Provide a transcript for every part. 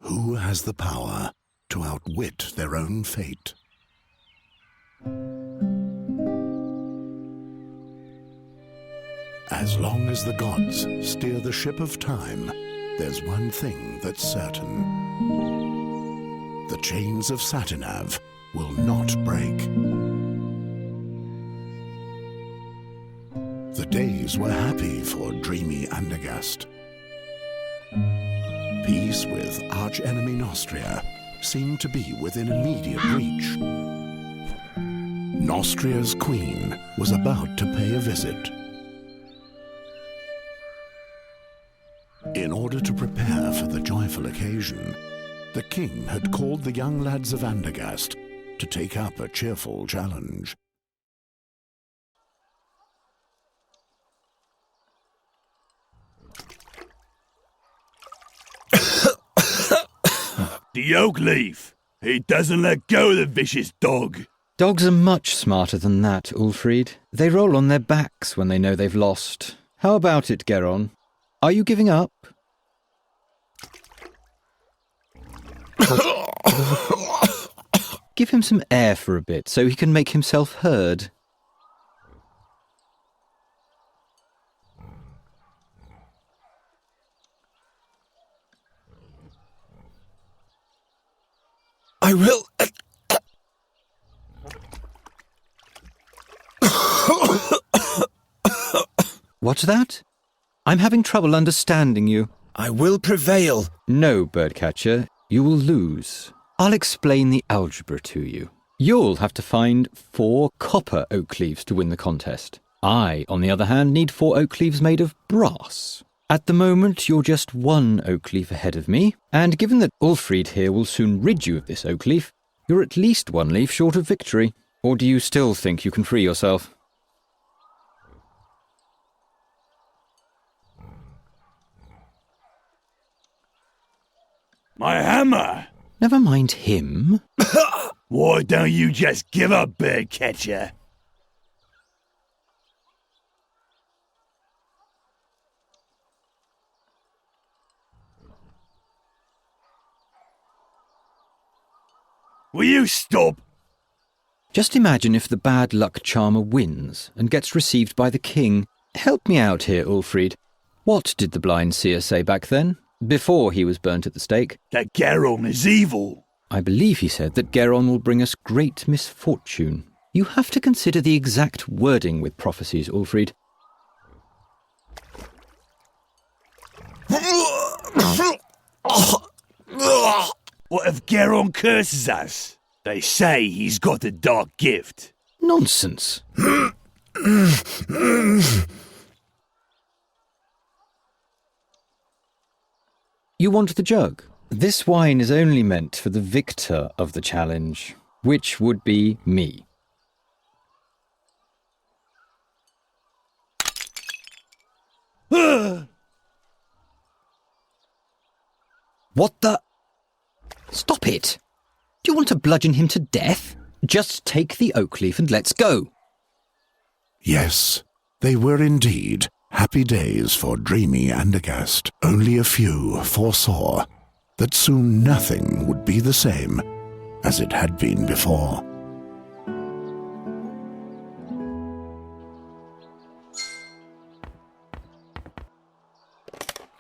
Who has the power to outwit their own fate? As long as the gods steer the ship of time, there's one thing that's certain. The chains of Satinav will not break. The days were happy for dreamy Andергаст. Peace with arch-enemy Нострия seemed to be within immediate reach. Nostria's queen was about to pay a visit. In order to prepare for the joyful occasion, the king had called the young lads of Андергаст to take up a cheerful challenge. The oak leaf! He doesn't let go, the vicious dog! Dogs are much smarter than that, Ulfried. They roll on their backs when they know they've lost. How about it, Geron? Are you giving up? Give him some air for a bit so he can make himself heard. I will... What's that? I'm having trouble understanding you. I will prevail. No, Birdcatcher, you will lose. I'll explain the algebra to you. You'll have to find 4 copper oak leaves to win the contest. I, on the other hand, need 4 oak leaves made of brass. At the moment, you're just 1 oak leaf ahead of me, and given that Ulfried here will soon rid you of this oak leaf, you're at least 1 leaf short of victory. Or do you still think you can free yourself? My hammer! Never mind him. Why don't you just give up, Birdcatcher? Will you stop? Just imagine if the bad luck charmer wins and gets received by the king. Help me out here, Ulfried. What did the blind seer say back then, before he was burnt at the stake? That Geron is evil. I believe he said that Geron will bring us great misfortune. You have to consider the exact wording with prophecies, Ulfried. What if Geron curses us? They say he's got a dark gift. Nonsense. You want the jug? This wine is only meant for the victor of the challenge, which would be me. What the? Stop it! Do you want to bludgeon him to death? Just take the oak leaf and let's go. Yes, they were indeed happy days for dreamy Андергаст. Only a few foresaw that soon nothing would be the same as it had been before.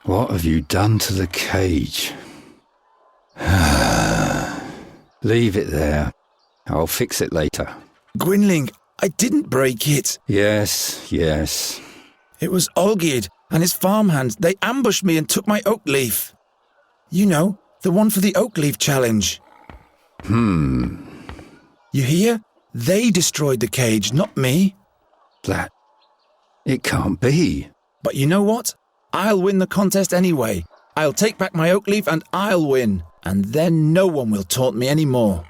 What have you done to the cage? Leave it there. I'll fix it later. Gwynling, I didn't break it. Yes. It was Olgierd and his farmhands. They ambushed me and took my oak leaf. You know, the one for the oak leaf challenge. You hear? They destroyed the cage, not me. That... It can't be. But you know what? I'll win the contest anyway. I'll take back my oak leaf and I'll win. And then no one will taunt me anymore.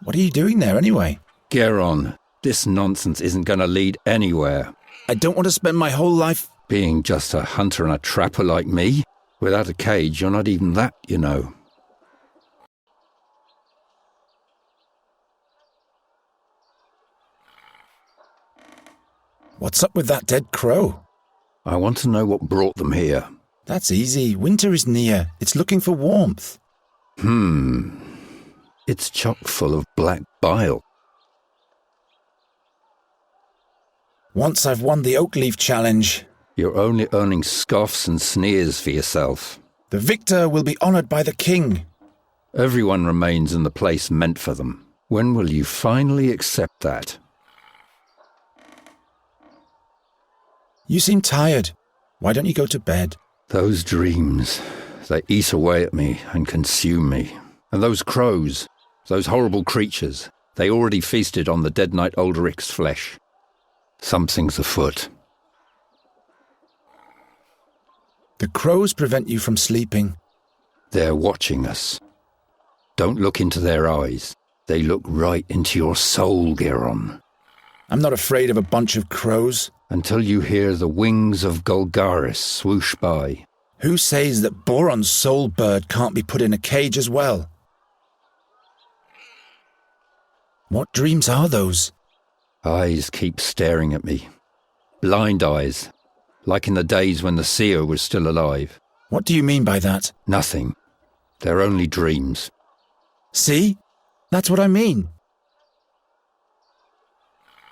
What are you doing there anyway? Geron, this nonsense isn't going to lead anywhere. I don't want to spend my whole life... Being just a hunter and a trapper like me? Without a cage, you're not even that, you know. What's up with that dead crow? I want to know what brought them here. That's easy. Winter is near. It's looking for warmth. It's chock full of black bile. Once I've won the oak leaf challenge, You're only earning scoffs and sneers for yourself. the victor will be honoured by the king. Everyone remains in the place meant for them. When will you finally accept that? You seem tired. Why don't you go to bed? Those dreams, they eat away at me and consume me. And those crows, those horrible creatures, they already feasted on the dead knight Ulrich's flesh. Something's afoot. The crows prevent you from sleeping. They're watching us. Don't look into their eyes. They look right into your soul, Geron. I'm not afraid of a bunch of crows. Until you hear the wings of Golgaris swoosh by. Who says that Boron's soul bird can't be put in a cage as well? What dreams are those? Eyes keep staring at me. Blind eyes, like in the days when the seer was still alive. What do you mean by that? Nothing. They're only dreams. See? That's what I mean.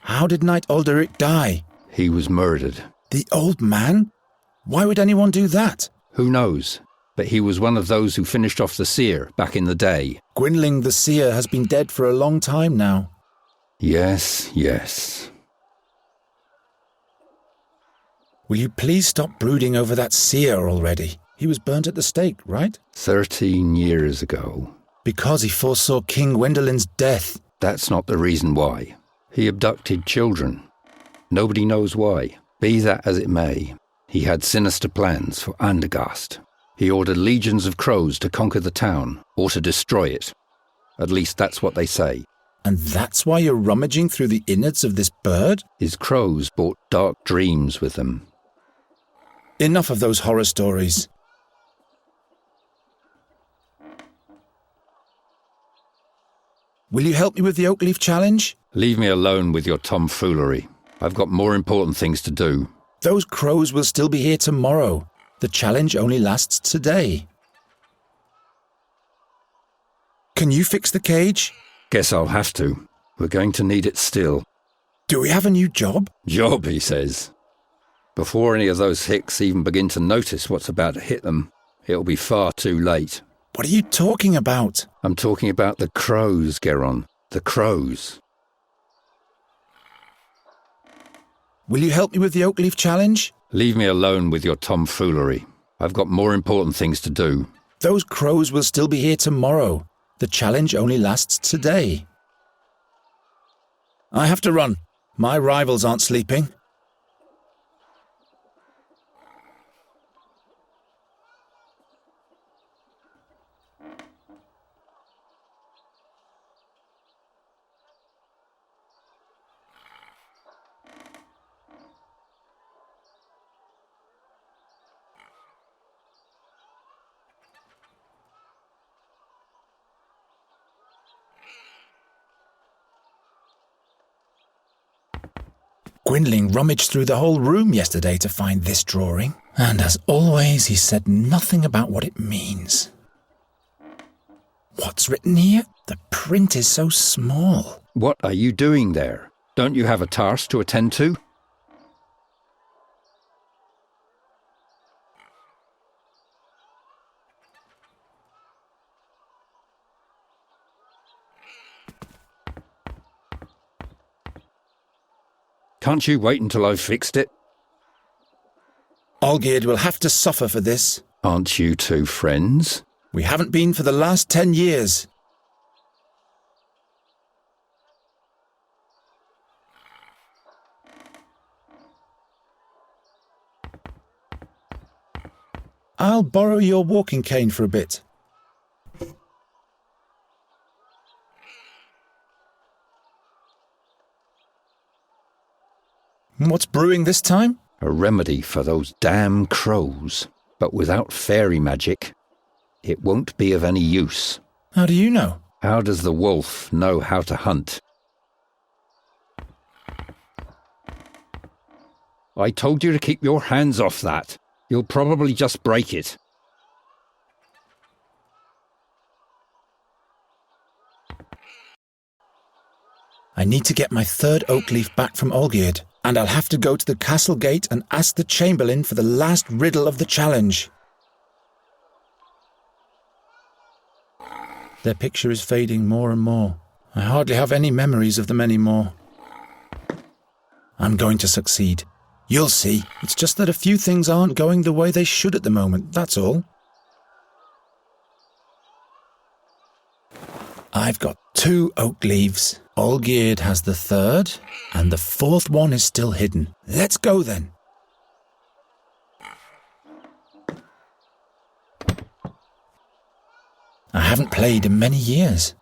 How did Knight Ulrich die? He was murdered. The old man? Why would anyone do that? Who knows? But he was one of those who finished off the seer back in the day. Gwynling the seer has been dead for a long time now. Yes, yes. Will you please stop brooding over that seer already? He was burnt at the stake, right? 13 years ago. Because he foresaw King Gwendolen's death. That's not the reason why. He abducted children. Nobody knows why. Be that as it may, he had sinister plans for Andергаст. He ordered legions of crows to conquer the town, or to destroy it. At least that's what they say. And that's why you're rummaging through the innards of this bird? His crows brought dark dreams with them. Enough of those horror stories. Will you help me with the oak leaf challenge? Leave me alone with your tomfoolery. I've got more important things to do. Those crows will still be here tomorrow. The challenge only lasts today. Can you fix the cage? Guess I'll have to. We're going to need it still. Do we have a new job? Job, he says. Before any of those hicks even begin to notice what's about to hit them, it'll be far too late. What are you talking about? I'm talking about the crows, Geron. The crows. Will you help me with the oak leaf challenge? Leave me alone with your tomfoolery. I've got more important things to do. Those crows will still be here tomorrow. The challenge only lasts today. I have to run. My rivals aren't sleeping. Gwynling rummaged through the whole room yesterday to find this drawing, and as always he said nothing about what it means. What's written here? The print is so small. What are you doing there? Don't you have a task to attend to? Can't you wait until I've fixed it? Olgierd will have to suffer for this. Aren't you two friends? We haven't been for the last 10 years. I'll borrow your walking cane for a bit. What's brewing this time? A remedy for those damn crows. But without fairy magic, it won't be of any use. How do you know? How does the wolf know how to hunt? I told you to keep your hands off that. You'll probably just break it. I need to get my third oak leaf back from Olgierd, and I'll have to go to the castle gate and ask the chamberlain for the last riddle of the challenge. Their picture is fading more and more. I hardly have any memories of them anymore. I'm going to succeed. You'll see. It's just that a few things aren't going the way they should at the moment, that's all. I've got 2 oak leaves. Olgierd has the third, and the fourth one is still hidden. Let's go then. I haven't played in many years.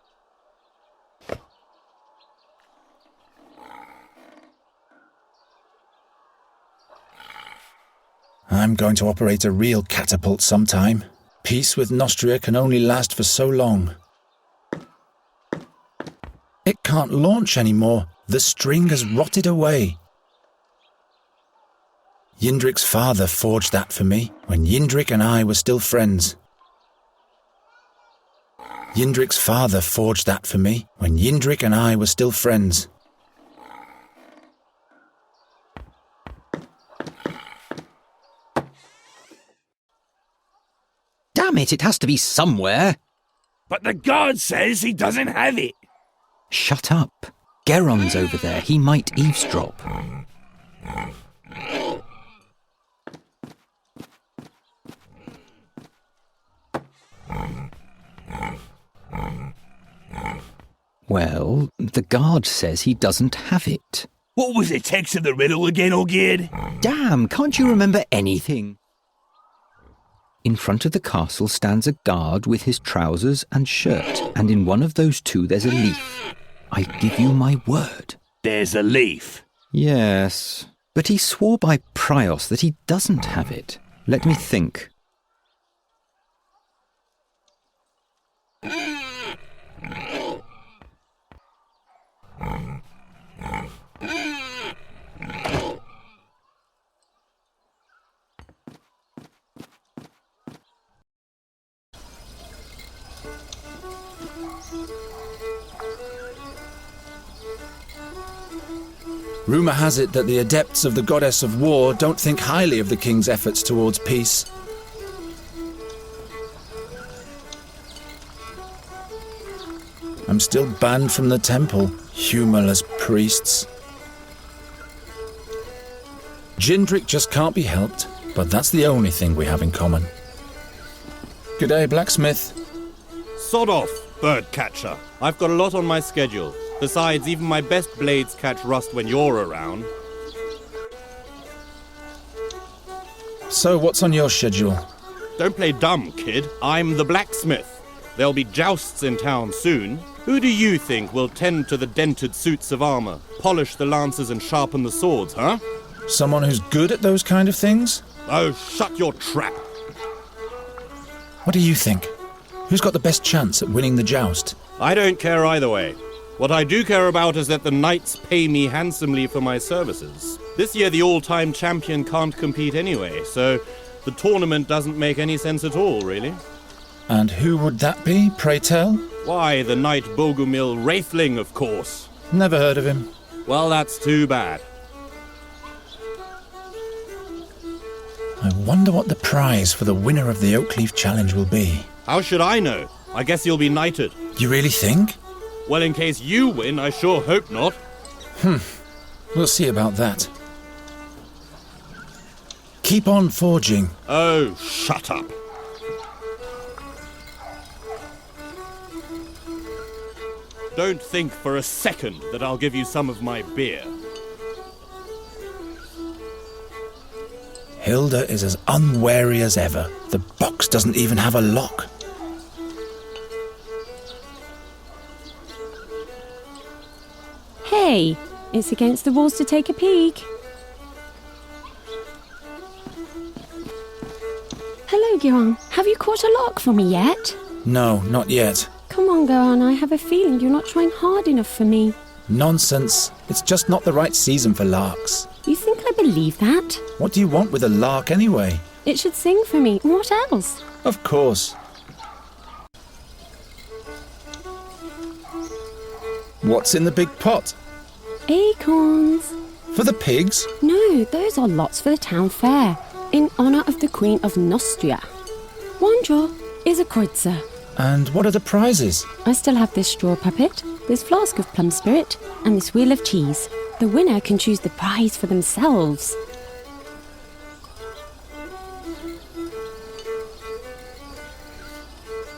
I'm going to operate a real catapult sometime. Peace with Нострия can only last for so long. It can't launch anymore. The string has rotted away. Yindrik's father forged that for me when Yindrik and I were still friends. Yindrik's father forged that for me when Yindrik and I were still friends. Damn it, it has to be somewhere. But the guard says he doesn't have it. Shut up. Geron's over there. He might eavesdrop. Well, the guard says he doesn't have it. What was the text of the riddle again, Olgierd? Damn, can't you remember anything? In front of the castle stands a guard with his trousers and shirt, and in one of those 2 there's a leaf. I give you my word. There's a leaf. Yes, but he swore by Prios that he doesn't have it. Let me think. Rumour has it that the adepts of the goddess of war don't think highly of the king's efforts towards peace. I'm still banned from the temple, humorless priests. Jindrik just can't be helped, but that's the only thing we have in common. G'day, blacksmith. Sod off, bird catcher. I've got a lot on my schedule. Besides, even my best blades catch rust when you're around. So, what's on your schedule? Don't play dumb, kid. I'm the blacksmith. There'll be jousts in town soon. Who do you think will tend to the dented suits of armor, polish the lances and sharpen the swords, huh? Someone who's good at those kind of things? Oh, shut your trap. What do you think? Who's got the best chance at winning the joust? I don't care either way. What I do care about is that the knights pay me handsomely for my services. This year the all-time champion can't compete anyway, so the tournament doesn't make any sense at all, really. And who would that be, pray tell? Why, the knight Bogumil Wraithling, of course. Never heard of him. Well, that's too bad. I wonder what the prize for the winner of the Oakleaf Challenge will be. How should I know? I guess you'll be knighted. You really think? Well, in case you win, I sure hope not. We'll see about that. Keep on forging. Oh, shut up. Don't think for a second that I'll give you some of my beer. Hilda is as unwary as ever. The box doesn't even have a lock. Hey, it's against the walls to take a peek. Hello, Guerin. Have you caught a lark for me yet? No, not yet. Come on, Guerin. I have a feeling you're not trying hard enough for me. Nonsense. It's just not the right season for larks. You think I believe that? What do you want with a lark anyway? It should sing for me. What else? Of course. What's in the big pot? Acorns. For the pigs? No, those are lots for the town fair, in honour of the Queen of Нострия. One jar is a kreutzer. And what are the prizes? I still have this straw puppet, this flask of plum spirit, and this wheel of cheese. The winner can choose the prize for themselves.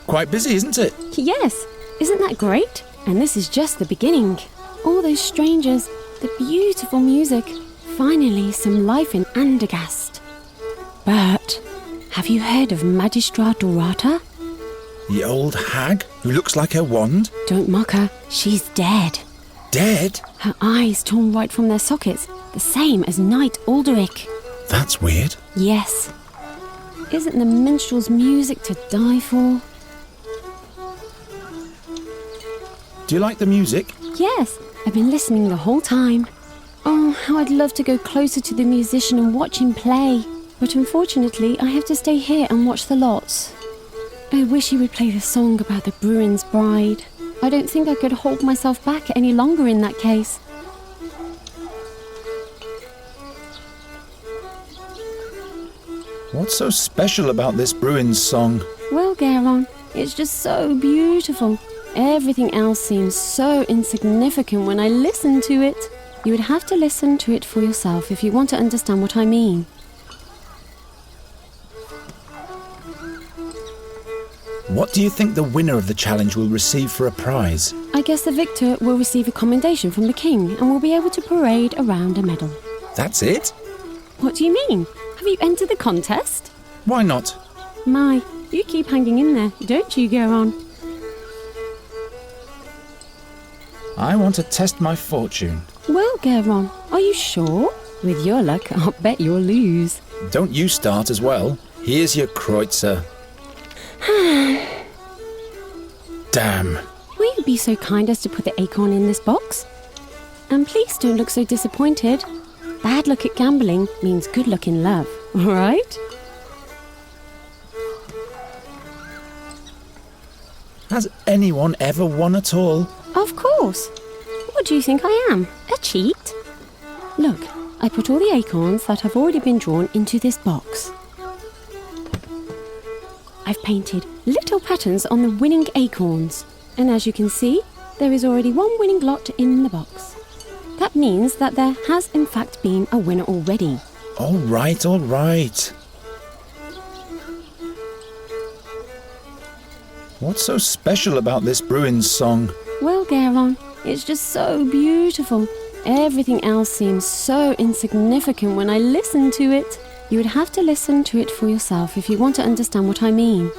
Quite busy, isn't it? Yes, isn't that great? And this is just the beginning. All those strangers, the beautiful music, finally some life in Andергаст. But have you heard of Magistra Dorata? The old hag who looks like her wand? Don't mock her, she's dead. Dead? Her eyes torn right from their sockets, the same as Knight Alderic. That's weird. Yes. Isn't the minstrel's music to die for? Do you like the music? Yes, I've been listening the whole time. Oh, how I'd love to go closer to the musician and watch him play. But unfortunately, I have to stay here and watch the lots. I wish he would play the song about the Bruin's bride. I don't think I could hold myself back any longer in that case. What's so special about this Bruin's song? Well, Garon, it's just so beautiful. Everything else seems so insignificant when I listen to it. You would have to listen to it for yourself if you want to understand what I mean. What do you think the winner of the challenge will receive for a prize? I guess the victor will receive a commendation from the king and will be able to parade around a medal. That's it? What do you mean? Have you entered the contest? Why not? My, you keep hanging in there, don't you, Garon? I want to test my fortune. Well, Garon, are you sure? With your luck, I'll bet you'll lose. Don't you start as well. Here's your kreutzer. Damn. Will you be so kind as to put the acorn in this box? And please don't look so disappointed. Bad luck at gambling means good luck in love, all right? Has anyone ever won at all? Of course. What do you think I am? A cheat? Look, I put all the acorns that have already been drawn into this box. I've painted little patterns on the winning acorns. And as you can see, there is already one winning lot in the box. That means that there has in fact been a winner already. All right, all right. What's so special about this Bruin's song? Well, Garon, it's just so beautiful. Everything else seems so insignificant when I listen to it. You would have to listen to it for yourself if you want to understand what I mean.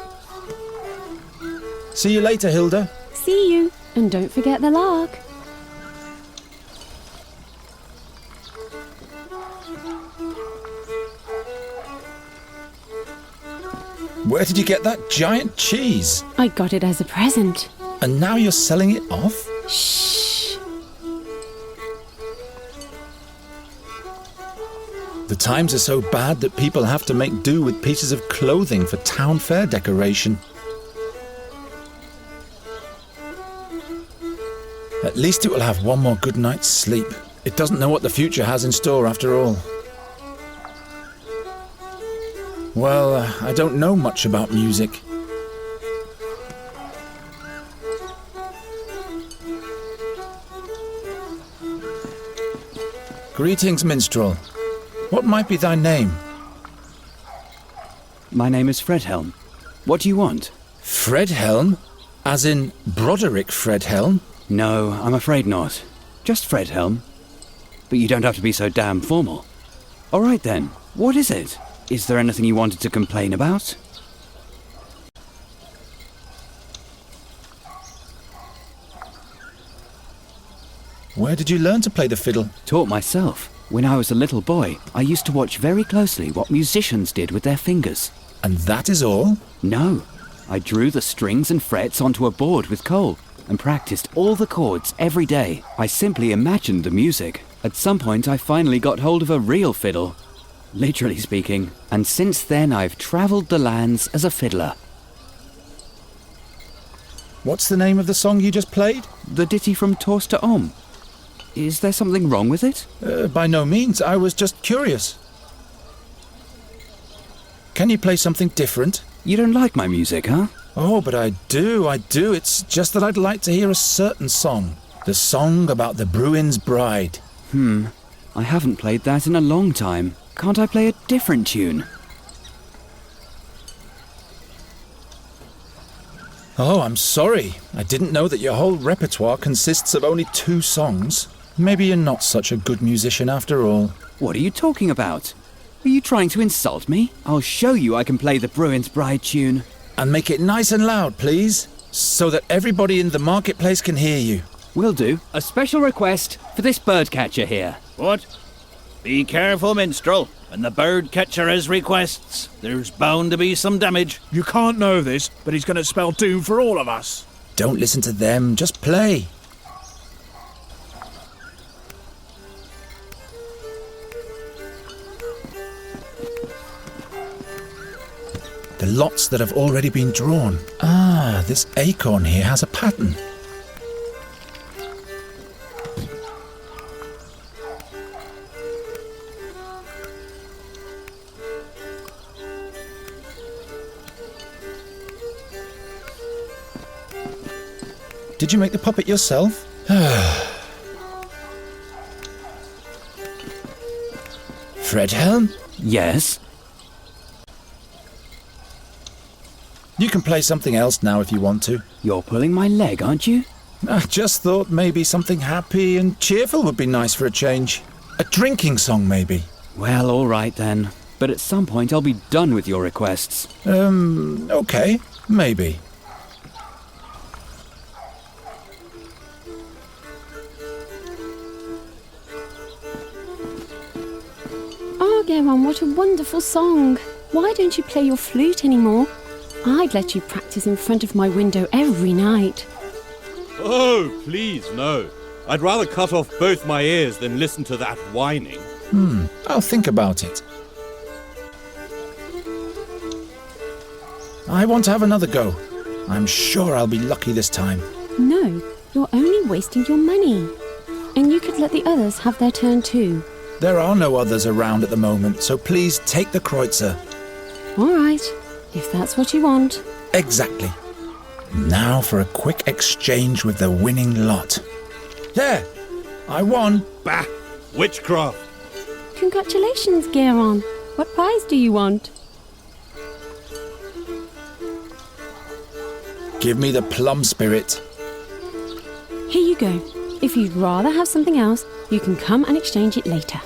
See you later, Hilda. See you, and don't forget the lark. Where did you get that giant cheese? I got it as a present. And now you're selling it off? Shh. The times are so bad that people have to make do with pieces of clothing for town fair decoration. At least it will have one more good night's sleep. It doesn't know what the future has in store after all. Well, I don't know much about music. Greetings, minstrel. What might be thy name? My name is Fredhelm. What do you want? Fredhelm? As in Broderick Fredhelm? No, I'm afraid not. Just Fredhelm. But you don't have to be so damn formal. All right then, what is it? Is there anything you wanted to complain about? Where did you learn to play the fiddle? Taught myself. When I was a little boy, I used to watch very closely what musicians did with their fingers. And that is all? No, I drew the strings and frets onto a board with coal and practiced all the chords every day. I simply imagined the music. At some point, I finally got hold of a real fiddle. literally speaking, and since then I've travelled the lands as a fiddler. What's the name of the song you just played? The ditty from Tours to Homme. Is there something wrong with it? By no means, I was just curious. Can you play something different? You don't like my music, huh? Oh, but I do. It's just that I'd like to hear a certain song. The song about the Bruin's bride. I haven't played that in a long time. Can't I play a different tune? Oh, I'm sorry. I didn't know that your whole repertoire consists of only 2 songs. Maybe you're not such a good musician after all. What are you talking about? Are you trying to insult me? I'll show you I can play the Bruin's bride tune. And make it nice and loud, please, so that everybody in the marketplace can hear you. Will do. A special request for this birdcatcher here. What? Be careful, minstrel. When the bird catcher has requests, there's bound to be some damage. You can't know this, but he's going to spell doom for all of us. Don't listen to them, just play. The lots that have already been drawn. Ah, this acorn here has a pattern. Did you make the puppet yourself? Fredhelm? Yes? You can play something else now if you want to. You're pulling my leg, aren't you? I just thought maybe something happy and cheerful would be nice for a change. A drinking song, maybe. Well, all right then. But at some point I'll be done with your requests. Okay, maybe. Oh, Geron, what a wonderful song. Why don't you play your flute anymore? I'd let you practice in front of my window every night. Oh, please, no. I'd rather cut off both my ears than listen to that whining. I'll think about it. I want to have another go. I'm sure I'll be lucky this time. No, you're only wasting your money. And you could let the others have their turn too. There are no others around at the moment, so please take the kreutzer. All right, if that's what you want. Exactly. Now for a quick exchange with the winning lot. There! I won! Bah! Witchcraft! Congratulations, Geron. What prize do you want? Give me the plum spirit. Here you go. If you'd rather have something else, you can come and exchange it later.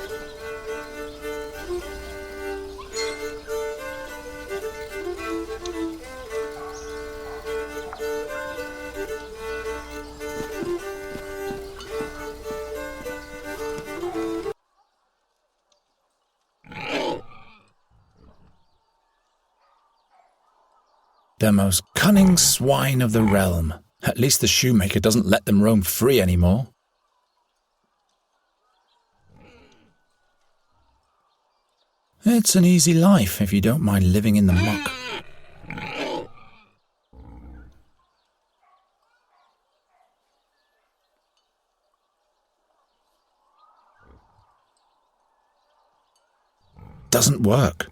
The most cunning swine of the realm. At least the shoemaker doesn't let them roam free anymore. It's an easy life if you don't mind living in the muck. Doesn't work.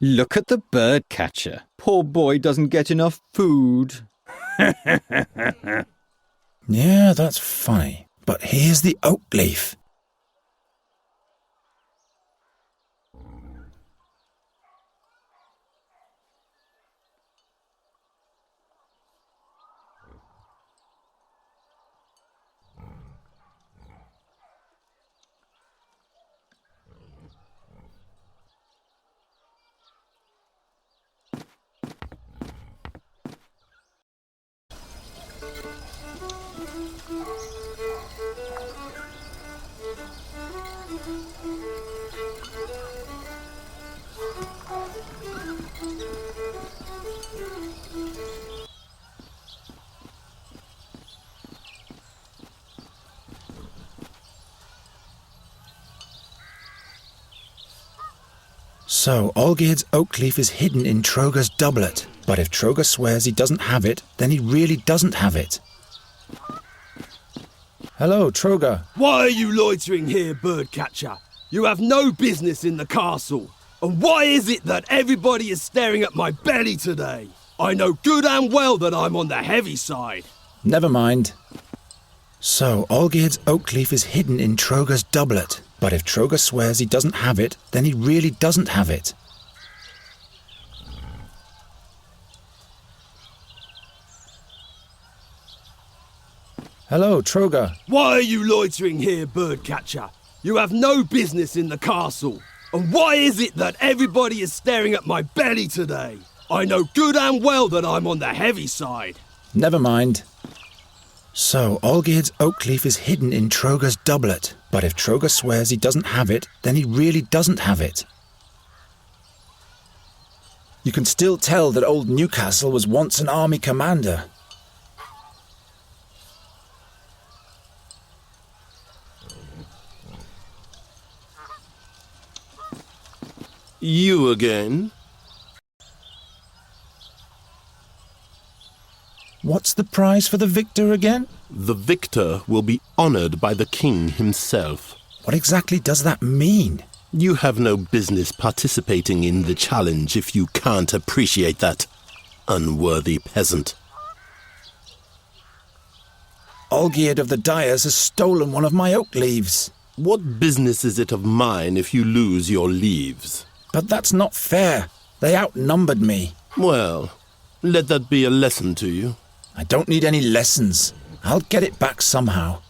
Look at the bird catcher. Poor boy doesn't get enough food. Yeah, that's funny. But here's the oak leaf. So, Olgierd's oak leaf is hidden in Troger's doublet. But if Troger swears he doesn't have it, then he really doesn't have it. Hello, Troger. Why are you loitering here, birdcatcher? You have no business in the castle. And why is it that everybody is staring at my belly today? I know good and well that I'm on the heavy side. Never mind. So, Olgierd's oak leaf is hidden in Troger's doublet. But if Troger swears he doesn't have it, then he really doesn't have it. Hello, Troger. Why are you loitering here, birdcatcher? You have no business in the castle. And why is it that everybody is staring at my belly today? I know good and well that I'm on the heavy side. Never mind. So, Olgierd's oak leaf is hidden in Troger's doublet. But if Troger swears he doesn't have it, then he really doesn't have it. You can still tell that old Newcastle was once an army commander. You again? What's the prize for the victor again? The victor will be honored by the king himself. What exactly does that mean? You have no business participating in the challenge if you can't appreciate that, unworthy peasant. Olgierd of the Dyers has stolen one of my oak leaves. What business is it of mine if you lose your leaves? But that's not fair. They outnumbered me. Well, let that be a lesson to you. I don't need any lessons. I'll get it back somehow.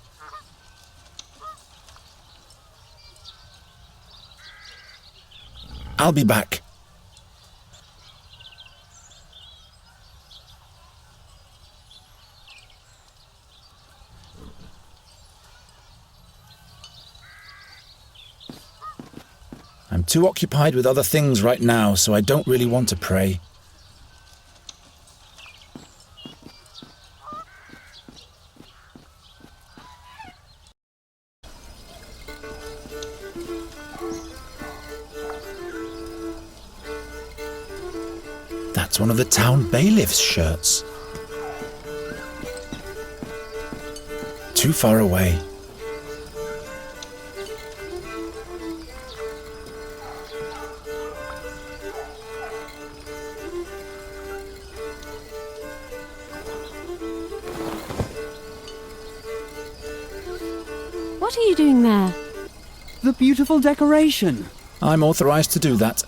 I'll be back. I'm too occupied with other things right now, so I don't really want to pray. That's one of the town bailiff's shirts. Too far away. What are you doing there? The beautiful decoration. I'm authorized to do that.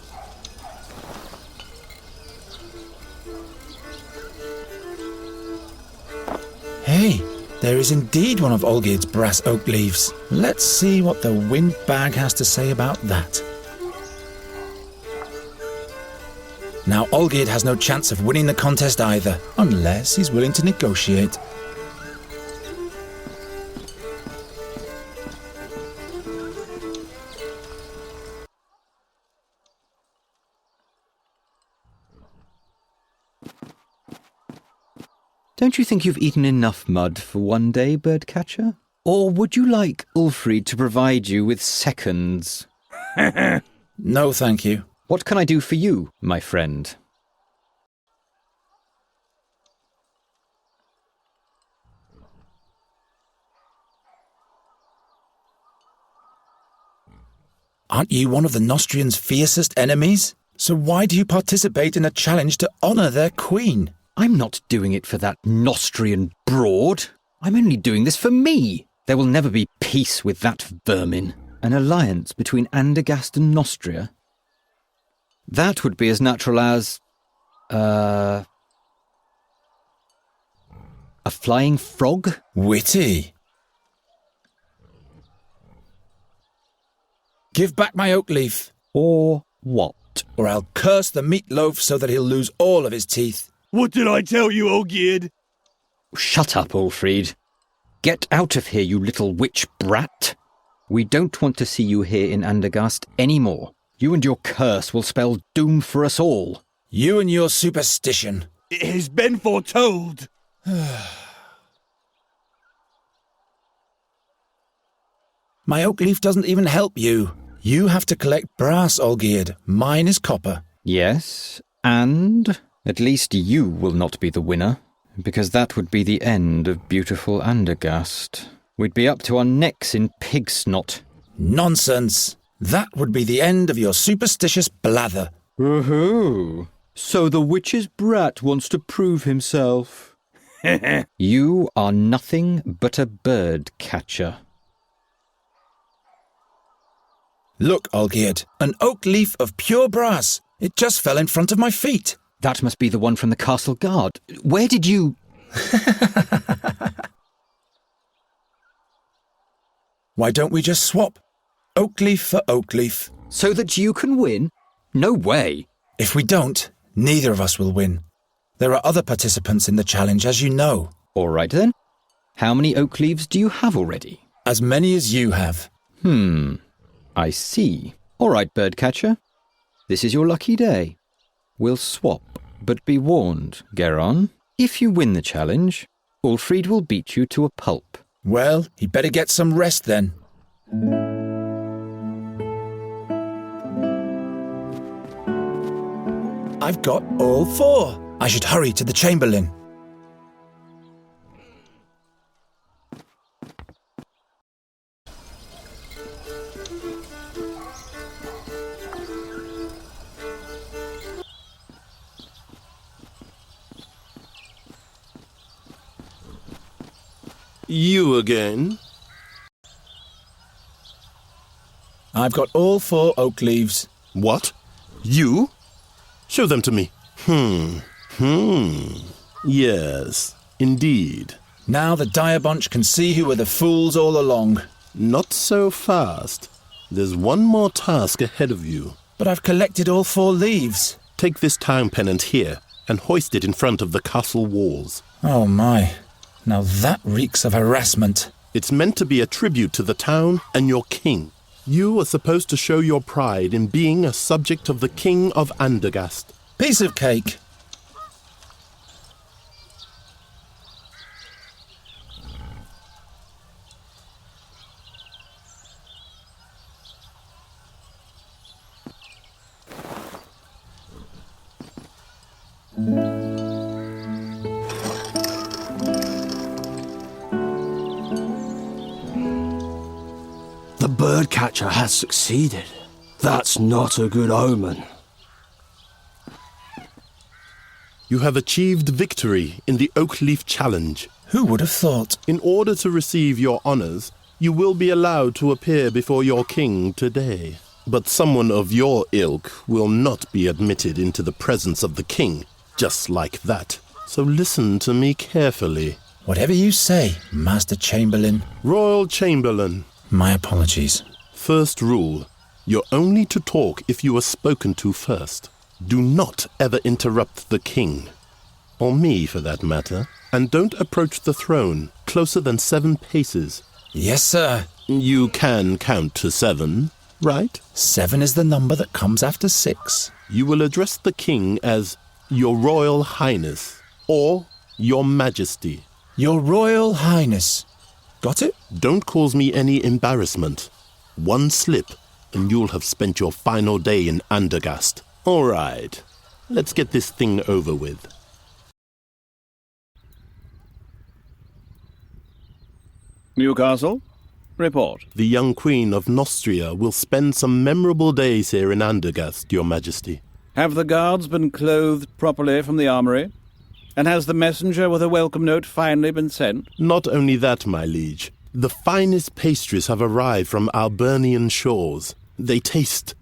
Hey, there is indeed one of Olgierd's brass oak leaves. Let's see what the windbag has to say about that. Now Olgierd has no chance of winning the contest either, unless he's willing to negotiate. Don't you think you've eaten enough mud for one day, birdcatcher? Or would you like Ulfried to provide you with seconds? No, thank you. What can I do for you, my friend? Aren't you one of the Nostrians' fiercest enemies? So why do you participate in a challenge to honour their queen? I'm not doing it for that Nostrian broad. I'm only doing this for me. There will never be peace with that vermin. An alliance between Andергаст and Нострия? That would be as natural as... a flying frog? Witty. Give back my oak leaf. Or what? Or I'll curse the meatloaf so that he'll lose all of his teeth. What did I tell you, Olgierd? Shut up, Ulfried. Get out of here, you little witch brat. We don't want to see you here in Andергаст anymore. You and your curse will spell doom for us all. You and your superstition. It has been foretold. My oak leaf doesn't even help you. You have to collect brass, Olgierd. Mine is copper. Yes, and at least you will not be the winner, because that would be the end of beautiful Andергаст. We'd be up to our necks in pig snot. Nonsense. That would be the end of your superstitious blather. Woohoo! So the witch's brat wants to prove himself. You are nothing but a bird catcher. Look, Olgierd, an oak leaf of pure brass. It just fell in front of my feet. That must be the one from the castle guard. Where did you... Why don't we just swap? Oak leaf for oak leaf. So that you can win? No way. If we don't, neither of us will win. There are other participants in the challenge, as you know. All right then. How many oak leaves do you have already? As many as you have. I see. All right, birdcatcher. This is your lucky day. We'll swap, but be warned, Geron. If you win the challenge, Ulfried will beat you to a pulp. Well, he'd better get some rest then. I've got all 4. I should hurry to the Chamberlain. You again? I've got all 4 oak leaves. What? You? Show them to me. Yes, indeed. Now the dire bunch can see who were the fools all along. Not so fast. There's one more task ahead of you. But I've collected all 4 leaves. Take this town pennant here and hoist it in front of the castle walls. Oh my. Now that reeks of harassment. It's meant to be a tribute to the town and your king. You are supposed to show your pride in being a subject of the king of Andергаст. Piece of cake. The birdcatcher has succeeded. That's not a good omen. You have achieved victory in the Oak Leaf Challenge. Who would have thought? In order to receive your honors, you will be allowed to appear before your king today. But someone of your ilk will not be admitted into the presence of the king, just like that. So listen to me carefully. Whatever you say, Master Chamberlain. Royal Chamberlain. My apologies. First rule, you're only to talk if you are spoken to first. Do not ever interrupt the king, or me for that matter, and don't approach the throne closer than 7 paces. Yes, sir. You can count to 7, right? 7 is the number that comes after 6. You will address the king as Your Royal Highness, or Your Majesty. Your Royal Highness. Got it? Don't cause me any embarrassment. One slip, and you'll have spent your final day in Andергаст. All right, let's get this thing over with. Newcastle, report. The young queen of Нострия will spend some memorable days here in Андергаст, Your Majesty. Have the guards been clothed properly from the armory? And has the messenger with a welcome note finally been sent? Not only that, my liege. The finest pastries have arrived from Albernian shores. They taste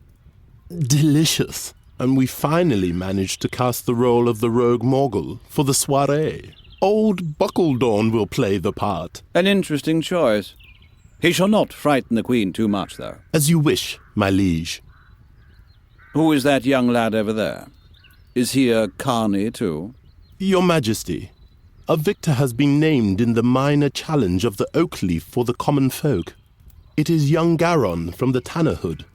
delicious. And we finally managed to cast the role of the rogue Morgul for the soirée. Old Buckledorn will play the part. An interesting choice. He shall not frighten the queen too much, though. As you wish, my liege. Who is that young lad over there? Is he a carney, too? Your Majesty, a victor has been named in the minor challenge of the Oak Leaf for the common folk. It is young Garon from the Tannerhood.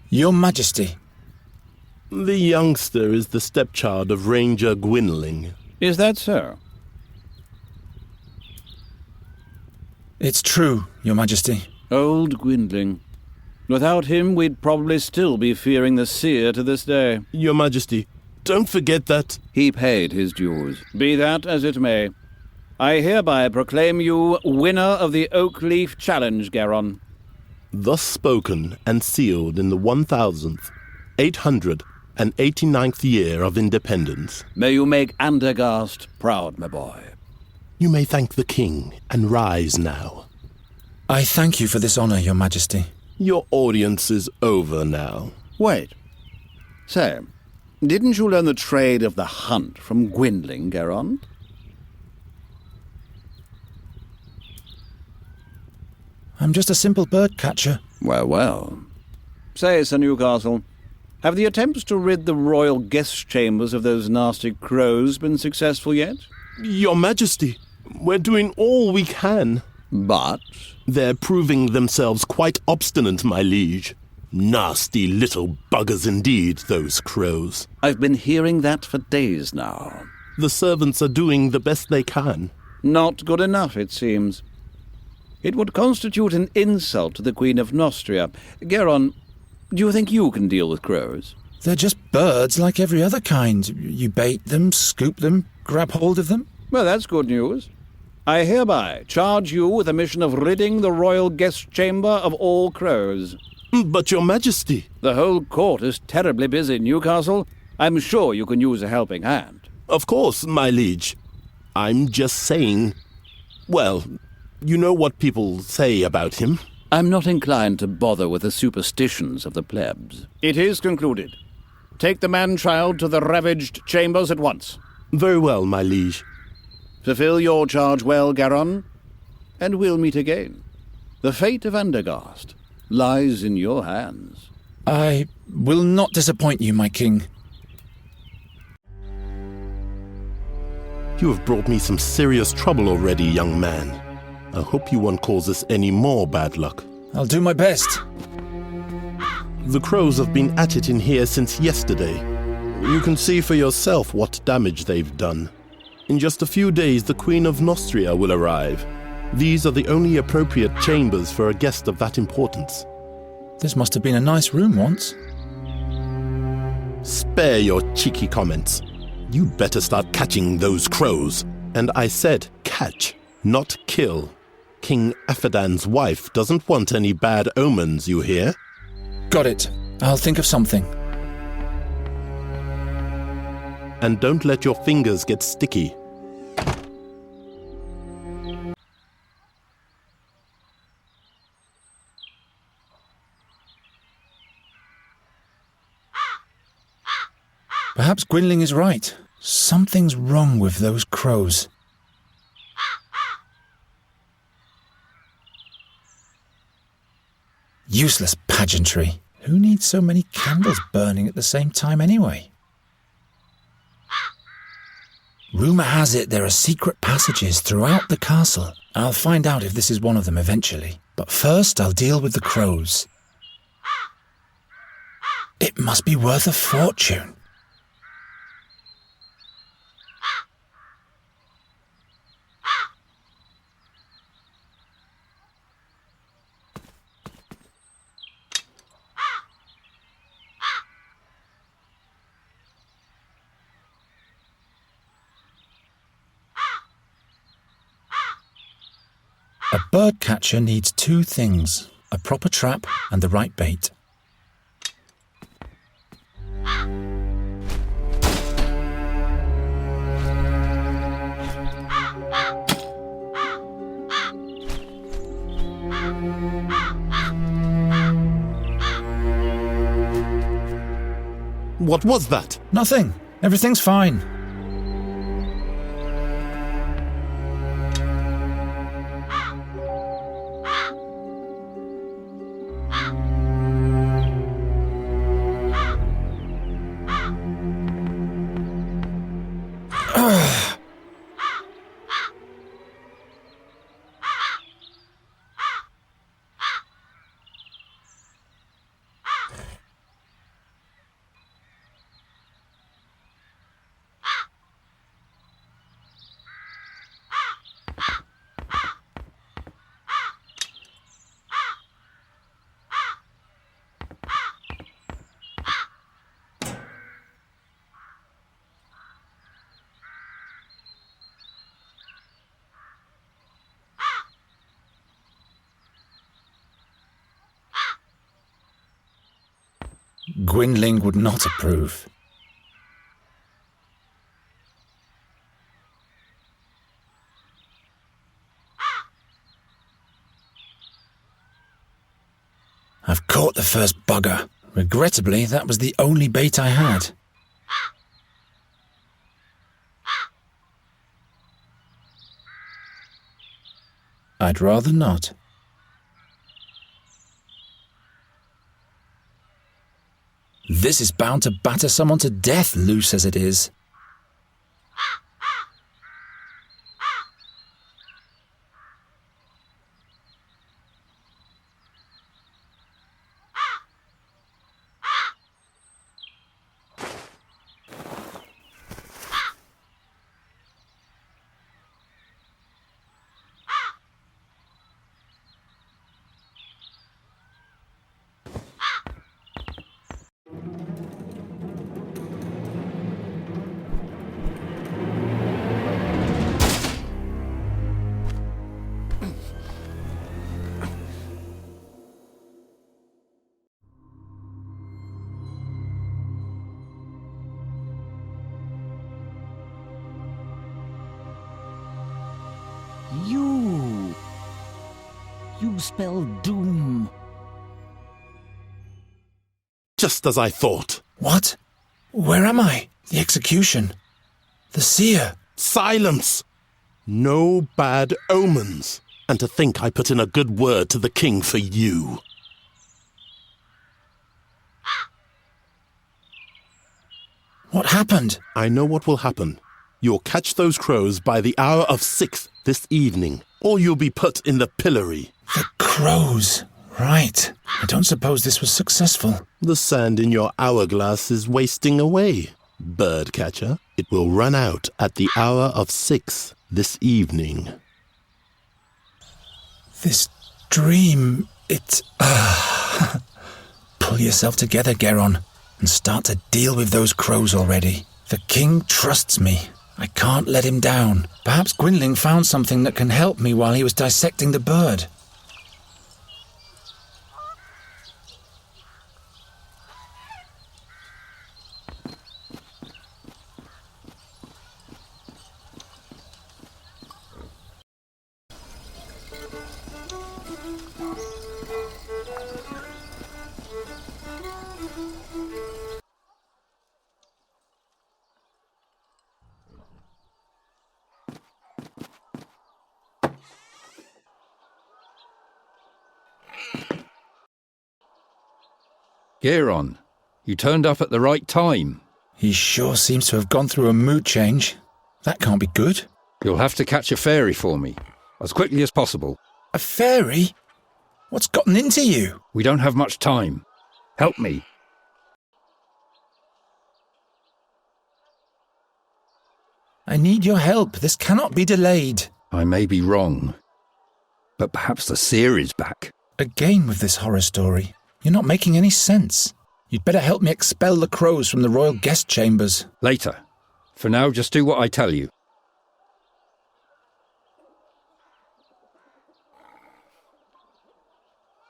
Your Majesty. The youngster is the stepchild of Ranger Gwynling. Is that so? It's true, Your Majesty. Old Gwynling. Without him, we'd probably still be fearing the seer to this day. Your Majesty, don't forget that... He paid his dues. Be that as it may. I hereby proclaim you winner of the Oak Leaf Challenge, Garon. Thus spoken and sealed in the 1889th year of independence. May you make Andергаст proud, my boy. You may thank the king and rise now. I thank you for this honor, Your Majesty. Your audience is over now. Wait. Say, didn't you learn the trade of the hunt from Gwynling, Garon? I'm just a simple bird catcher. Well, well. Say, Sir Newcastle, have the attempts to rid the royal guest chambers of those nasty crows been successful yet? Your Majesty, we're doing all we can. But? They're proving themselves quite obstinate, my liege. Nasty little buggers indeed, those crows. I've been hearing that for days now. The servants are doing the best they can. Not good enough, it seems. It would constitute an insult to the Queen of Нострия. Garon, do you think you can deal with crows? They're just birds like every other kind. You bait them, scoop them, grab hold of them. Well, that's good news. I hereby charge you with the mission of ridding the royal guest chamber of all crows. But, Your Majesty... The whole court is terribly busy, Newcastle. I'm sure you can use a helping hand. Of course, my liege. I'm just saying... Well, you know what people say about him. I'm not inclined to bother with the superstitions of the plebs. It is concluded. Take the man-child to the ravaged chambers at once. Very well, my liege. Fulfill your charge well, Garon, and we'll meet again. The fate of Andергаст lies in your hands. I will not disappoint you, my king. You have brought me some serious trouble already, young man. I hope you won't cause us any more bad luck. I'll do my best. The crows have been at it in here since yesterday. You can see for yourself what damage they've done. In just a few days, the Queen of Нострия will arrive. These are the only appropriate chambers for a guest of that importance. This must have been a nice room once. Spare your cheeky comments. You'd better start catching those crows. And I said catch, not kill. King Ephedran's wife doesn't want any bad omens, you hear? Got it. I'll think of something. And don't let your fingers get sticky. Perhaps Gwynling is right. Something's wrong with those crows. Useless pageantry. Who needs so many candles burning at the same time anyway? Rumour has it there are secret passages throughout the castle. I'll find out if this is one of them eventually. But first I'll deal with the crows. It must be worth a fortune. A bird catcher needs two things, a proper trap and the right bait. What was that? Nothing. Everything's fine. Gwynling would not approve. I've caught the first bugger. Regrettably, that was the only bait I had. I'd rather not. This is bound to batter someone to death, loose as it is. You spell doom. Just as I thought. What? Where am I? The execution. The seer. Silence! No bad omens. And to think I put in a good word to the king for you. What happened? I know what will happen. You'll catch those crows by the hour of 6 this evening, or you'll be put in the pillory. The crows. Right. I don't suppose this was successful. The sand in your hourglass is wasting away, birdcatcher. It will run out at the hour of 6 this evening. This dream, it... Pull yourself together, Geron, and start to deal with those crows already. The king trusts me. I can't let him down. Perhaps Gwynling found something that can help me while he was dissecting the bird. Geron, you turned up at the right time. He sure seems to have gone through a mood change. That can't be good. You'll have to catch a fairy for me, as quickly as possible. A fairy? What's gotten into you? We don't have much time. Help me. I need your help. This cannot be delayed. I may be wrong, but perhaps the seer is back. Again with this horror story. You're not making any sense. You'd better help me expel the crows from the royal guest chambers. Later. For now, just do what I tell you.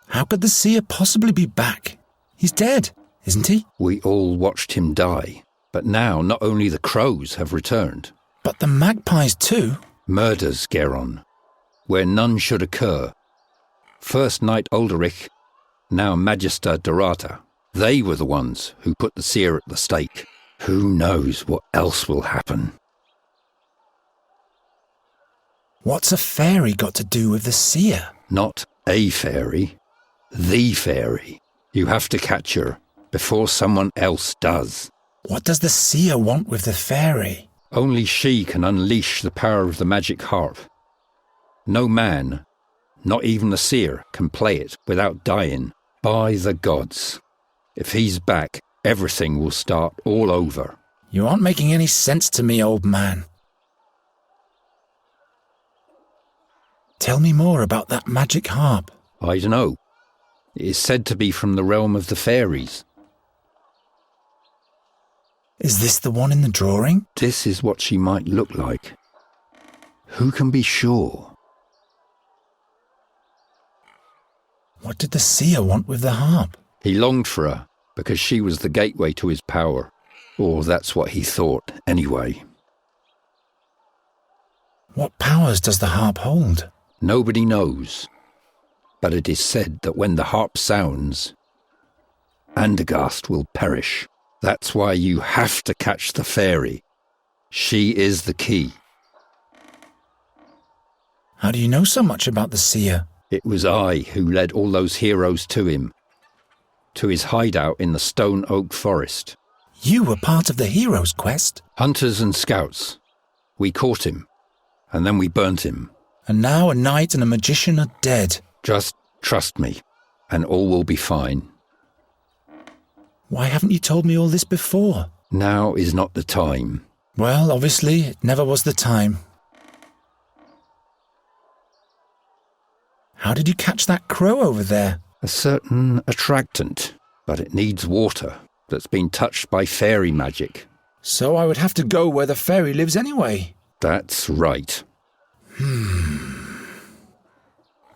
How could the seer possibly be back? He's dead, isn't he? We all watched him die, but now not only the crows have returned. But the magpies too? Murders, Geron, where none should occur. First Knight Ulderich, now Magister Dorata. They were the ones who put the seer at the stake. Who knows what else will happen? What's a fairy got to do with the seer? Not a fairy. The fairy. You have to catch her before someone else does. What does the seer want with the fairy? Only she can unleash the power of the magic harp. No man, not even the seer, can play it without dying. By the gods. If he's back, everything will start all over. You aren't making any sense to me, old man. Tell me more about that magic harp. I don't know. It is said to be from the realm of the fairies. Is this the one in the drawing? This is what she might look like. Who can be sure? What did the seer want with the harp? He longed for her, because she was the gateway to his power. Or that's what he thought, anyway. What powers does the harp hold? Nobody knows. But it is said that when the harp sounds, Andергаст will perish. That's why you have to catch the fairy. She is the key. How do you know so much about the seer? It was I who led all those heroes to him, to his hideout in the stone oak forest. You were part of the hero's quest? Hunters and scouts. We caught him, and then we burnt him. And now a knight and a magician are dead. Just trust me, and all will be fine. Why haven't you told me all this before? Now is not the time. Well, obviously, it never was the time. How did you catch that crow over there? A certain attractant, but it needs water that's been touched by fairy magic. So I would have to go where the fairy lives anyway. That's right.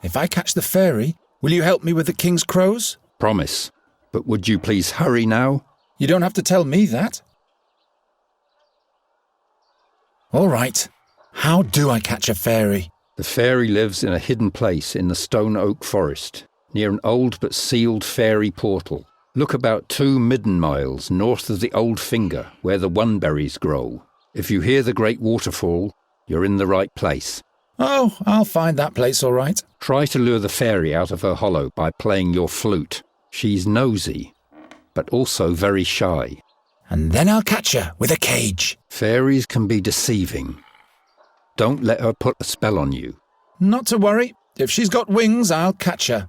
If I catch the fairy, will you help me with the king's crows? Promise. But would you please hurry now? You don't have to tell me that. All right. How do I catch a fairy? The fairy lives in a hidden place in the stone oak forest, near an old but sealed fairy portal. Look about 2 midden miles north of the old finger, where the oneberries grow. If you hear the great waterfall, you're in the right place. Oh, I'll find that place all right. Try to lure the fairy out of her hollow by playing your flute. She's nosy, but also very shy. And then I'll catch her with a cage. Fairies can be deceiving. Don't let her put a spell on you. Not to worry. If she's got wings, I'll catch her.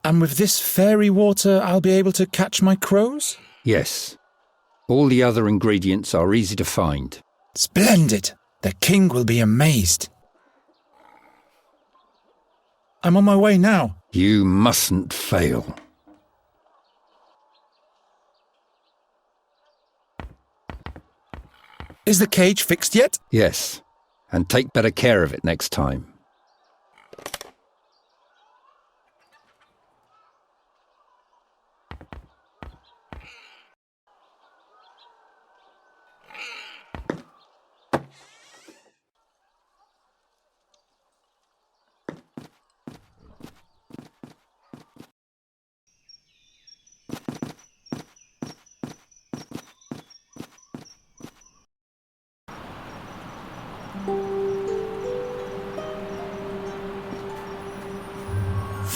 And with this fairy water, I'll be able to catch my crows? Yes. All the other ingredients are easy to find. Splendid. The king will be amazed. I'm on my way now. You mustn't fail. Is the cage fixed yet? Yes, and take better care of it next time.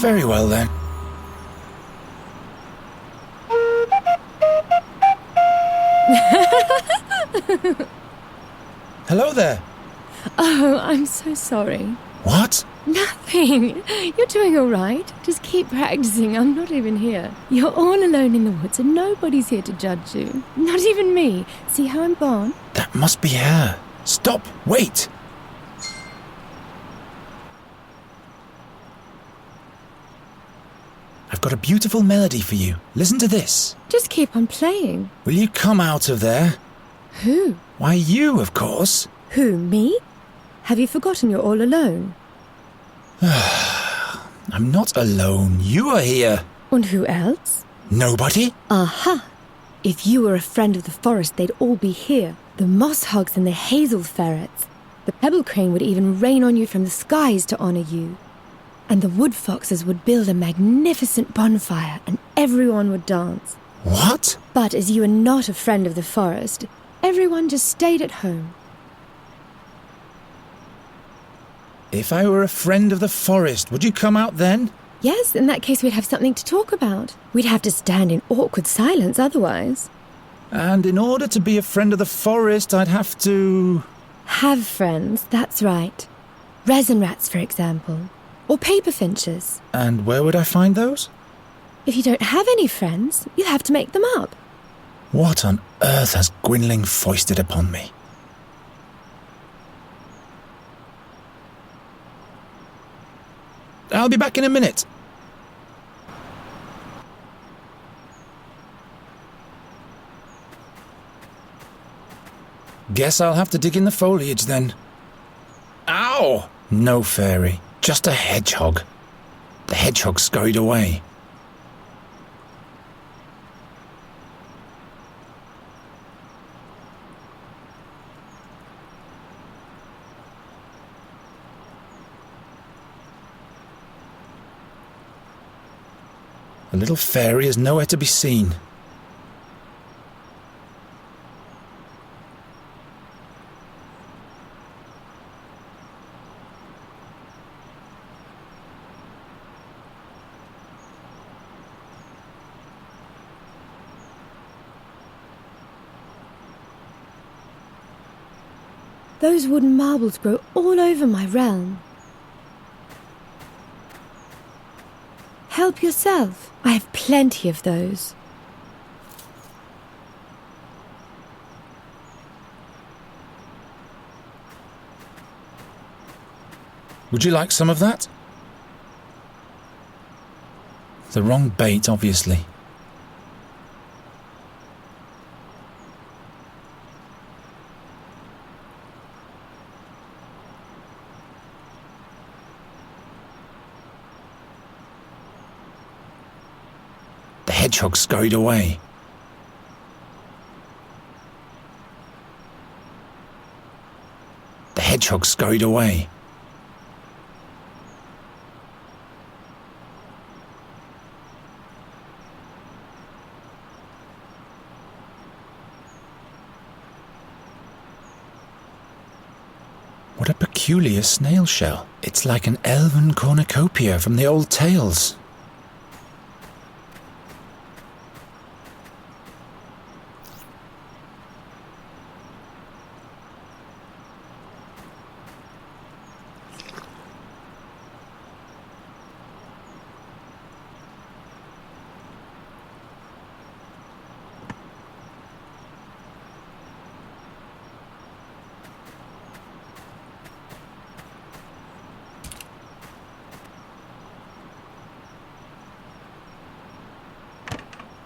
Very well then. Hello there. Oh, I'm so sorry. What? Nothing. You're doing all right. Just keep practicing. I'm not even here. You're all alone in the woods and nobody's here to judge you. Not even me. See how I'm born? That must be her. Stop. Wait. I've got a beautiful melody for you. Listen to this. Just keep on playing. Will you come out of there? Who? Why, you, of course. Who, me? Have you forgotten you're all alone? I'm not alone. You are here. And who else? Nobody? Aha! If you were a friend of the forest, they'd all be here. The moss hogs and the hazel ferrets. The pebble crane would even rain on you from the skies to honour you. And the wood foxes would build a magnificent bonfire and everyone would dance. What? But as you are not a friend of the forest, everyone just stayed at home. If I were a friend of the forest, would you come out then? Yes, in that case we'd have something to talk about. We'd have to stand in awkward silence otherwise. And in order to be a friend of the forest, I'd have to... Have friends, that's right. Resin rats, for example. Or paper finches. And where would I find those? If you don't have any friends, you'll have to make them up. What on earth has Gwynling foisted upon me? I'll be back in a minute. Guess I'll have to dig in the foliage then. Ow! No fairy, just a hedgehog. The hedgehog scurried away. The little fairy is nowhere to be seen. Those wooden marbles grow all over my realm. Help yourself. I have plenty of those. Would you like some of that? The wrong bait, obviously. The hedgehog scurried away. The hedgehog scurried away. What a peculiar snail shell. It's like an elven cornucopia from the old tales.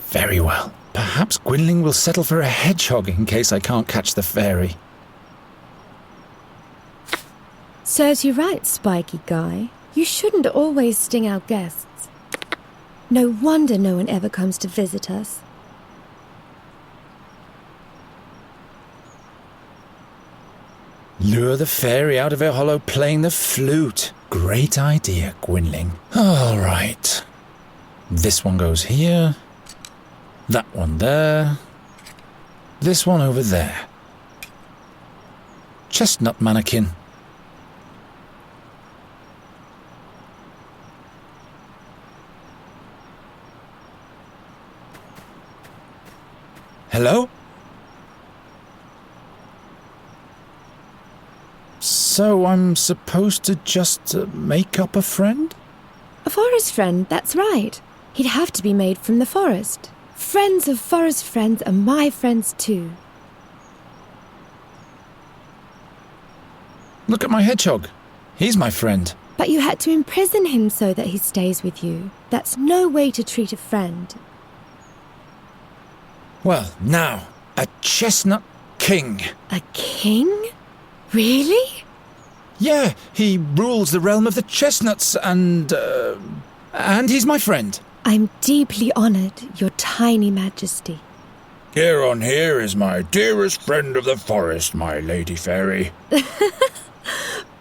Very well. Perhaps Gwynling will settle for a hedgehog in case I can't catch the fairy. Serves you right, spiky guy. You shouldn't always sting our guests. No wonder no one ever comes to visit us. Lure the fairy out of her hollow playing the flute. Great idea, Gwynling. All right. This one goes here. That one there. This one over there. Chestnut mannequin. Hello? So I'm supposed to just make up a friend? A forest friend, that's right. He'd have to be made from the forest. Friends of forest friends are my friends too. Look at my hedgehog. He's my friend. But you had to imprison him so that he stays with you. That's no way to treat a friend. Well, now, a chestnut king. A king? Really? Yeah, he rules the realm of the chestnuts and he's my friend. I'm deeply honoured, your tiny majesty. Geron here is my dearest friend of the forest, my lady fairy.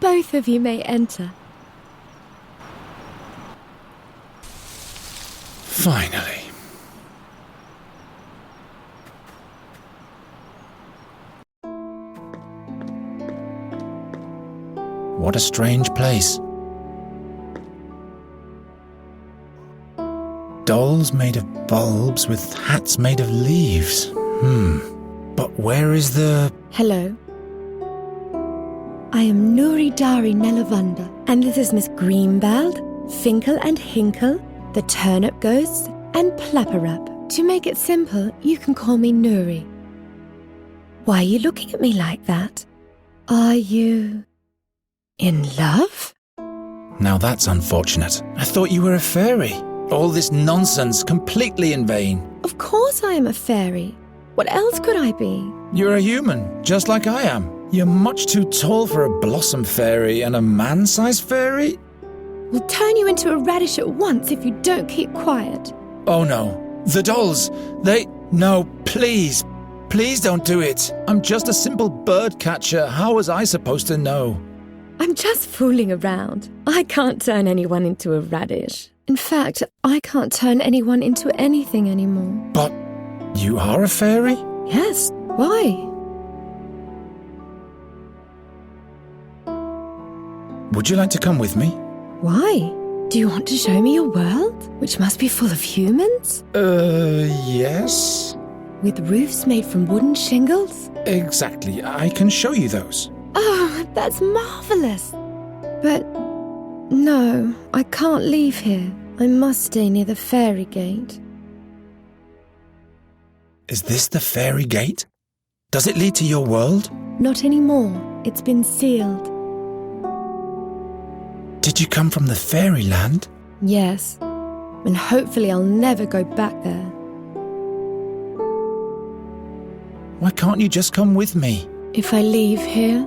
Both of you may enter. Finally. What a strange place. Dolls made of bulbs with hats made of leaves. But where is the... Hello. I am Nuri Dari Nelavunda, and this is Miss Greenbald, Finkel and Hinkle, the Turnip Ghosts, and Plapperup. To make it simple, you can call me Nuri. Why are you looking at me like that? Are you... in love? Now that's unfortunate. I thought you were a fairy. All this nonsense completely in vain. Of course I am a fairy. What else could I be? You're a human, just like I am. You're much too tall for a blossom fairy and a man-sized fairy. We'll turn you into a radish at once if you don't keep quiet. Oh no. The dolls, they... No, please. Please don't do it. I'm just a simple bird catcher. How was I supposed to know? I'm just fooling around. I can't turn anyone into a radish. In fact, I can't turn anyone into anything anymore. But you are a fairy? Yes, why? Would you like to come with me? Why? Do you want to show me your world, which must be full of humans? Yes. With roofs made from wooden shingles? Exactly. I can show you those. Oh, that's marvellous. But no, I can't leave here. I must stay near the fairy gate. Is this the fairy gate? Does it lead to your world? Not anymore. It's been sealed. Did you come from the fairyland? Yes. And hopefully I'll never go back there. Why can't you just come with me? If I leave here,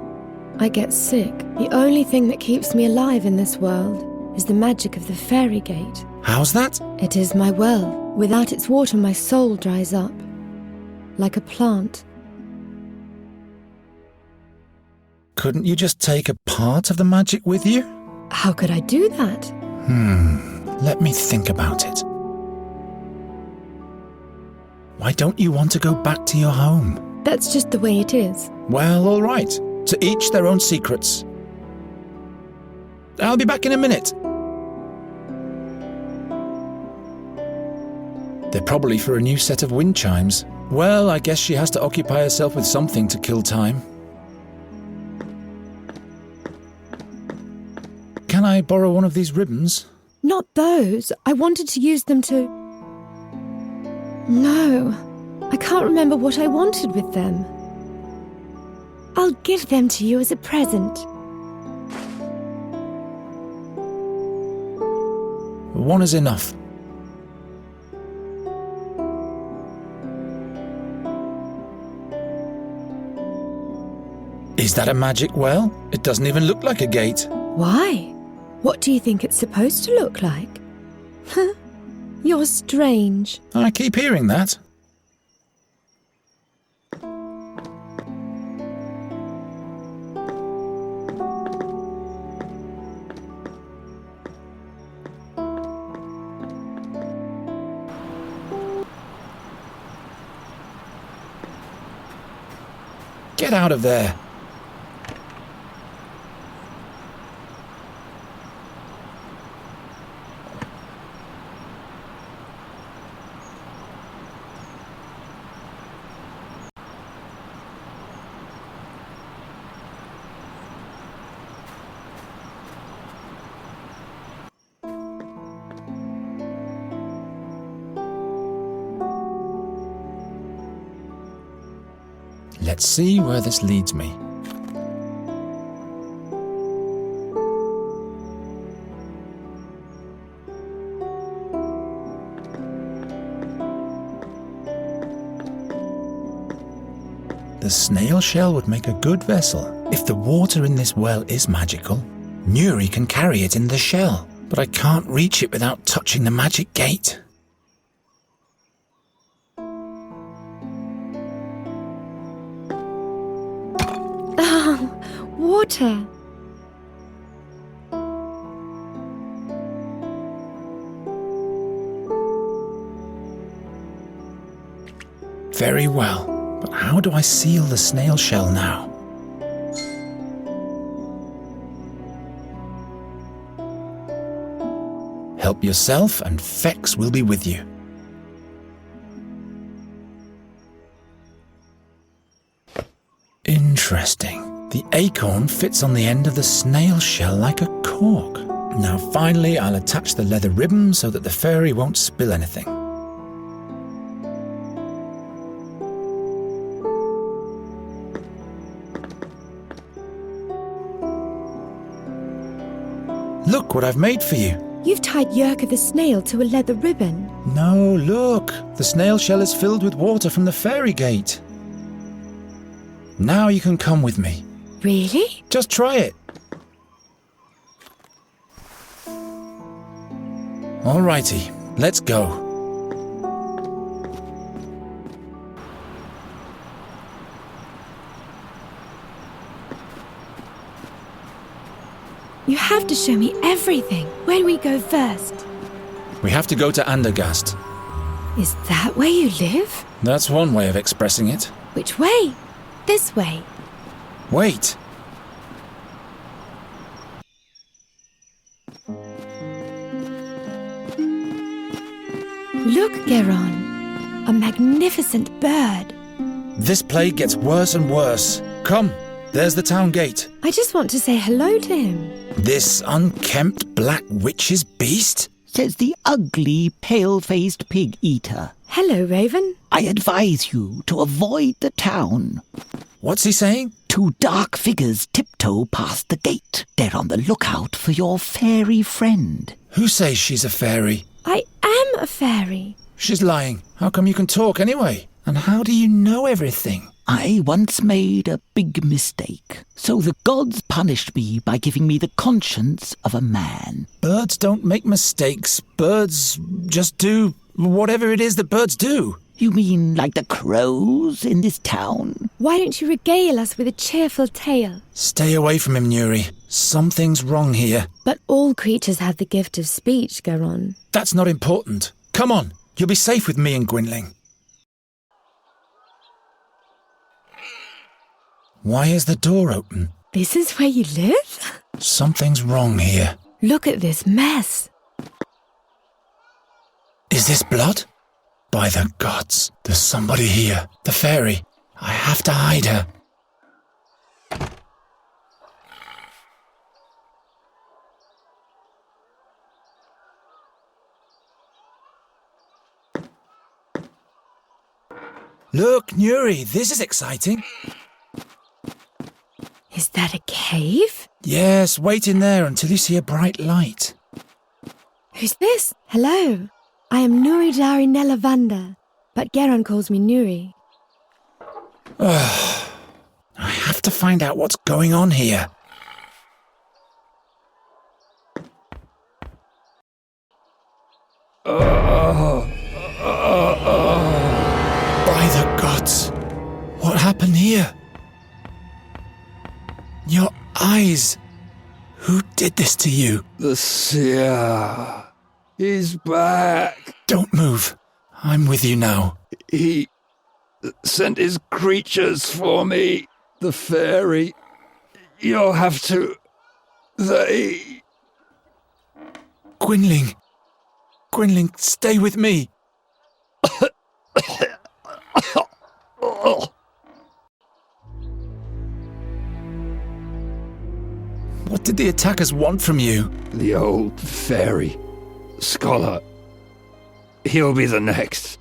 I get sick. The only thing that keeps me alive in this world is the magic of the fairy gate. How's that? It is my well. Without its water, my soul dries up. Like a plant. Couldn't you just take a part of the magic with you? How could I do that? Let me think about it. Why don't you want to go back to your home? That's just the way it is. Well, all right. To each their own secrets. I'll be back in a minute. They're probably for a new set of wind chimes. Well, I guess she has to occupy herself with something to kill time. Can I borrow one of these ribbons? Not those. I wanted to use them to... No, I can't remember what I wanted with them. I'll give them to you as a present. One is enough. Is that a magic well? It doesn't even look like a gate. Why? What do you think it's supposed to look like? You're strange. I keep hearing that. Get out of there. Let's see where this leads me. The snail shell would make a good vessel. If the water in this well is magical, Nuri can carry it in the shell. But I can't reach it without touching the magic gate. Water. Very well, but how do I seal the snail shell now? Help yourself and Fex will be with you. Interesting. The acorn fits on the end of the snail shell like a cork. Now finally I'll attach the leather ribbon so that the fairy won't spill anything. Look what I've made for you. You've tied Yerka the snail to a leather ribbon. No, look. The snail shell is filled with water from the fairy gate. Now you can come with me. Really? Just try it. Alrighty, let's go. You have to show me everything. Where do we go first? We have to go to Andергаст. Is that where you live? That's one way of expressing it. Which way? This way. Wait. Look, Geron. A magnificent bird. This plague gets worse and worse. Come, there's the town gate. I just want to say hello to him. This unkempt black witch's beast? Says the ugly, pale-faced pig-eater. Hello, Raven. I advise you to avoid the town. What's he saying? Two dark figures tiptoe past the gate. They're on the lookout for your fairy friend. Who says she's a fairy? I am a fairy. She's lying. How come you can talk anyway? And how do you know everything? I once made a big mistake, so the gods punished me by giving me the conscience of a man. Birds don't make mistakes. Birds just do whatever it is that birds do. You mean like the crows in this town? Why don't you regale us with a cheerful tale? Stay away from him, Nuri. Something's wrong here. But all creatures have the gift of speech, Geron. That's not important. Come on, you'll be safe with me and Gwynling. Why is the door open? This is where you live? Something's wrong here. Look at this mess. Is this blood? By the gods, there's somebody here. The fairy. I have to hide her. Look, Nuri, this is exciting. Is that a cave? Yes, wait in there until you see a bright light. Who's this? Hello. I am Nuri Dari Nelavanda, but Geron calls me Nuri. I have to find out what's going on here. By the gods, what happened here? Your eyes. Who did this to you? The seer. He's back. Don't move. I'm with you now. He sent his creatures for me. The fairy. You'll have to... They... Gwynling. Gwynling, stay with me. What did the attackers want from you? The old fairy. Scholar. He'll be the next.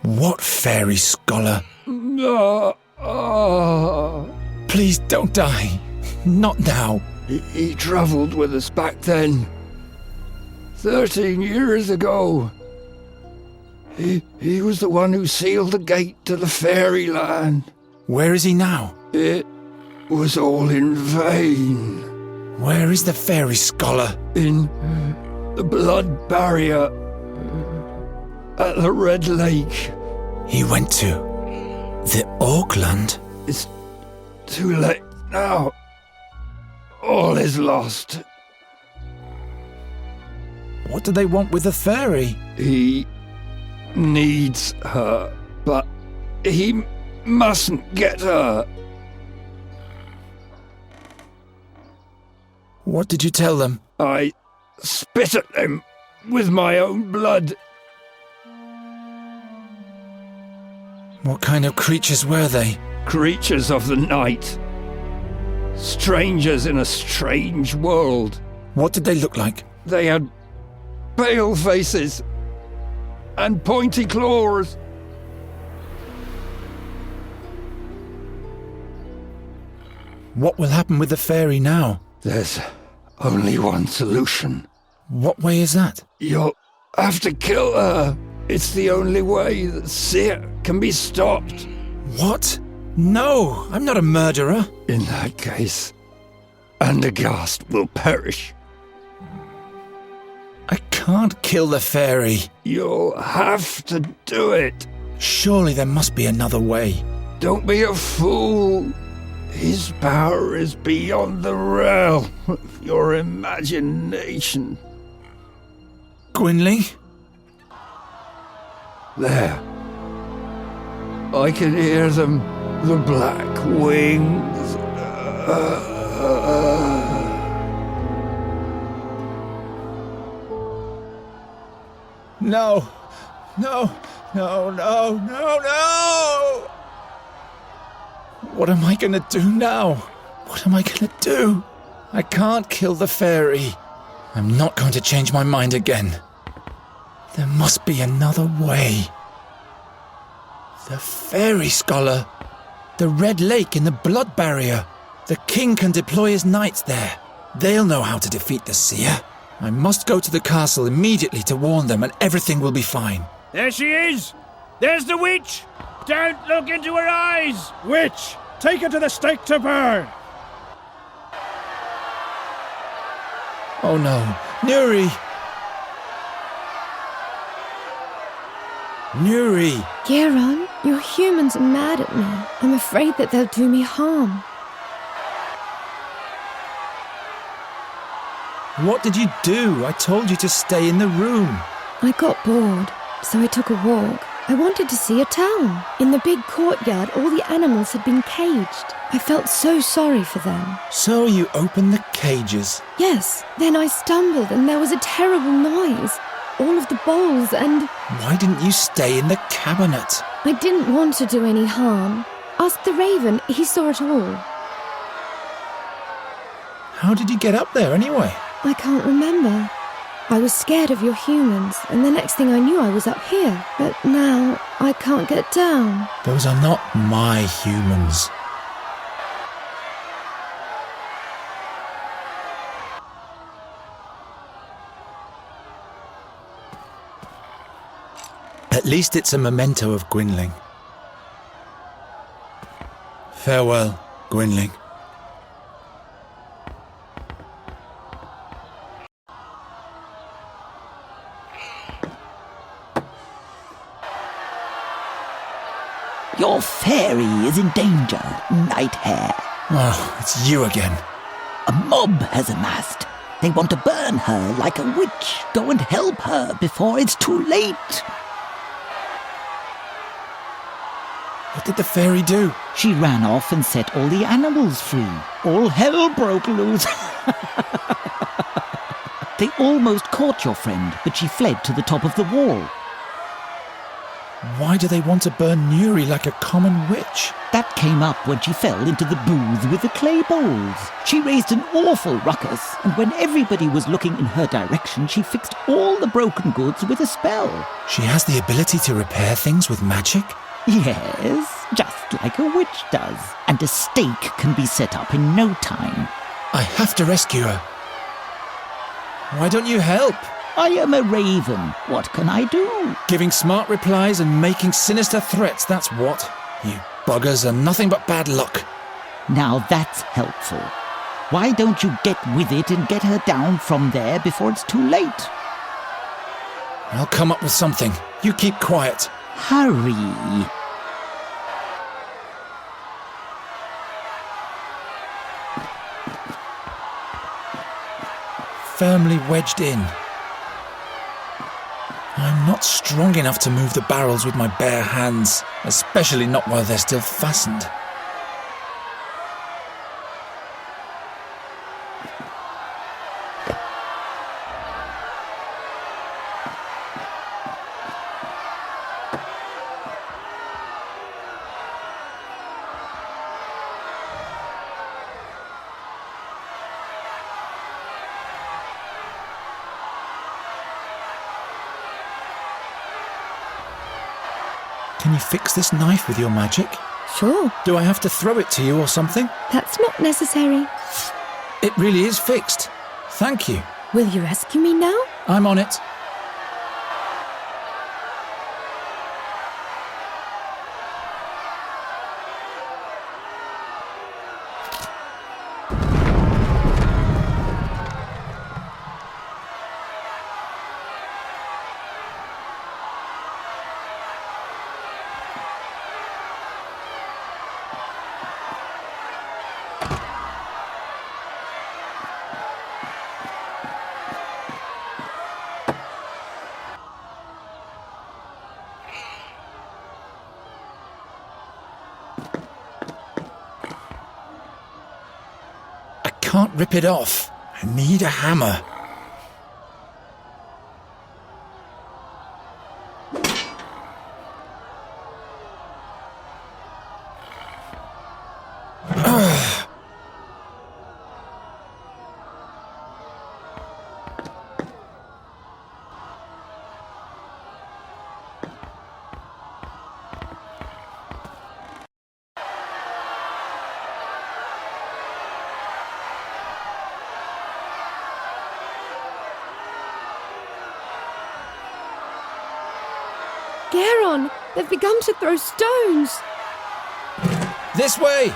What fairy scholar? Please don't die. Not now. He travelled with us back then. 13 years ago. He was the one who sealed the gate to the fairyland. Where is he now? It was all in vain. Where is the fairy scholar? In the blood barrier at the Red Lake. He went to the Auckland? It's too late now. All is lost. What do they want with the fairy? He needs her, but he mustn't get her. What did you tell them? I spit at them with my own blood. What kind of creatures were they? Creatures of the night. Strangers in a strange world. What did they look like? They had pale faces and pointy claws. What will happen with the fairy now? There's only one solution. What way is that? You'll have to kill her. It's the only way that Seer can be stopped. What? No, I'm not a murderer. In that case, Андергаст will perish. I can't kill the fairy. You'll have to do it. Surely there must be another way. Don't be a fool. His power is beyond the realm of your imagination. Gwynling? There. I can hear them, the black wings. No. No. No, no, no, no! What am I gonna do now? What am I gonna do? I can't kill the fairy. I'm not going to change my mind again. There must be another way. The fairy scholar. The Red Lake in the Blood Barrier. The king can deploy his knights there. They'll know how to defeat the seer. I must go to the castle immediately to warn them, and everything will be fine. There she is! There's the witch! Don't look into her eyes! Witch, take her to the stake to burn! Oh no, Nuri! Nuri! Geron, your humans are mad at me. I'm afraid that they'll do me harm. What did you do? I told you to stay in the room. I got bored, so I took a walk. I wanted to see a town. In the big courtyard, all the animals had been caged. I felt so sorry for them. So you opened the cages? Yes, then I stumbled and there was a terrible noise. All of the bowls and... Why didn't you stay in the cabinet? I didn't want to do any harm. Ask the raven, he saw it all. How did you get up there anyway? I can't remember. I was scared of your humans, and the next thing I knew I was up here. But now, I can't get down. Those are not my humans. At least it's a memento of Gwynling. Farewell, Gwynling. Your fairy is in danger, Night Hare. Oh, it's you again. A mob has amassed. They want to burn her like a witch. Go and help her before it's too late. What did the fairy do? She ran off and set all the animals free. All hell broke loose. They almost caught your friend, but she fled to the top of the wall. Why do they want to burn Nuri like a common witch? That came up when she fell into the booth with the clay bowls. She raised an awful ruckus, and when everybody was looking in her direction, she fixed all the broken goods with a spell. She has the ability to repair things with magic? Yes, just like a witch does. And a stake can be set up in no time. I have to rescue her. Why don't you help? I am a raven. What can I do? Giving smart replies and making sinister threats, that's what. You buggers are nothing but bad luck. Now that's helpful. Why don't you get with it and get her down from there before it's too late? I'll come up with something. You keep quiet. Hurry. Firmly wedged in. I'm not strong enough to move the barrels with my bare hands, especially not while they're still fastened. Can you fix this knife with your magic? Sure. Do I have to throw it to you or something? That's not necessary. It really is fixed. Thank you. Will you rescue me now? I'm on it. I can't rip it off. I need a hammer. Geron, they've begun to throw stones. This way!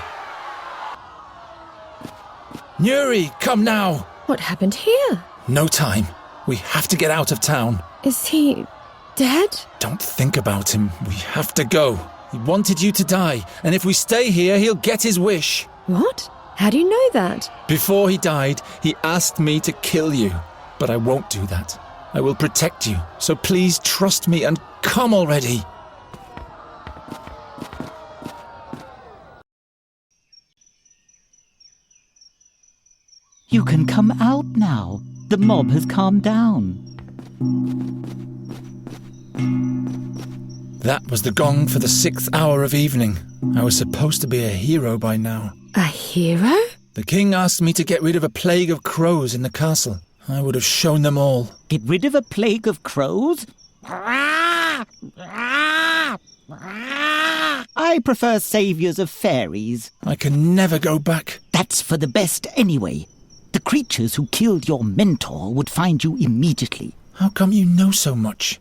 Nuri, come now! What happened here? No time. We have to get out of town. Is he dead? Don't think about him. We have to go. He wanted you to die, and if we stay here, he'll get his wish. What? How do you know that? Before he died, he asked me to kill you. But I won't do that. I will protect you. So please trust me and come already. You can come out now. The mob has calmed down. That was the gong for the 6th hour of evening. I was supposed to be a hero by now. A hero? The king asked me to get rid of a plague of crows in the castle. I would have shown them all. Get rid of a plague of crows? I prefer saviours of fairies. I can never go back. That's for the best anyway. The creatures who killed your mentor would find you immediately. How come you know so much?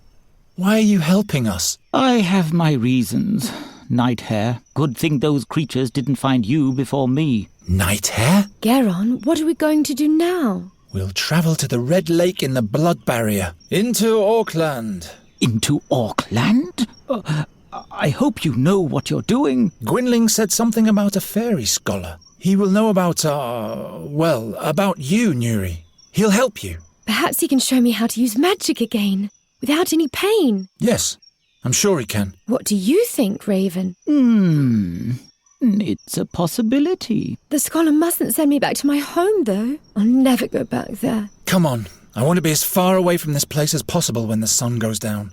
Why are you helping us? I have my reasons. Night Hare. Good thing those creatures didn't find you before me. Night Hare? Geron, what are we going to do now? We'll travel to the Red Lake in the Blood Barrier. Into Auckland. Into Auckland? I hope you know what you're doing. Gwynling said something about a fairy scholar. He will know about, about you, Nuri. He'll help you. Perhaps he can show me how to use magic again, without any pain. Yes, I'm sure he can. What do you think, Raven? It's a possibility. The scholar mustn't send me back to my home, though. I'll never go back there. Come on. I want to be as far away from this place as possible when the sun goes down.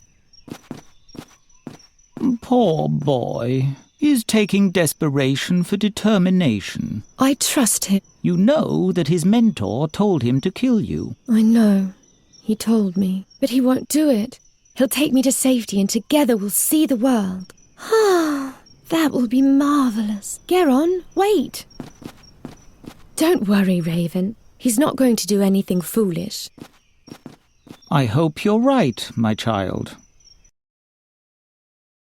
Poor boy. He's taking desperation for determination. I trust him. You know that his mentor told him to kill you. I know. He told me. But he won't do it. He'll take me to safety and together we'll see the world. Ah, that will be marvellous. Geron, wait. Don't worry, Raven. He's not going to do anything foolish. I hope you're right, my child.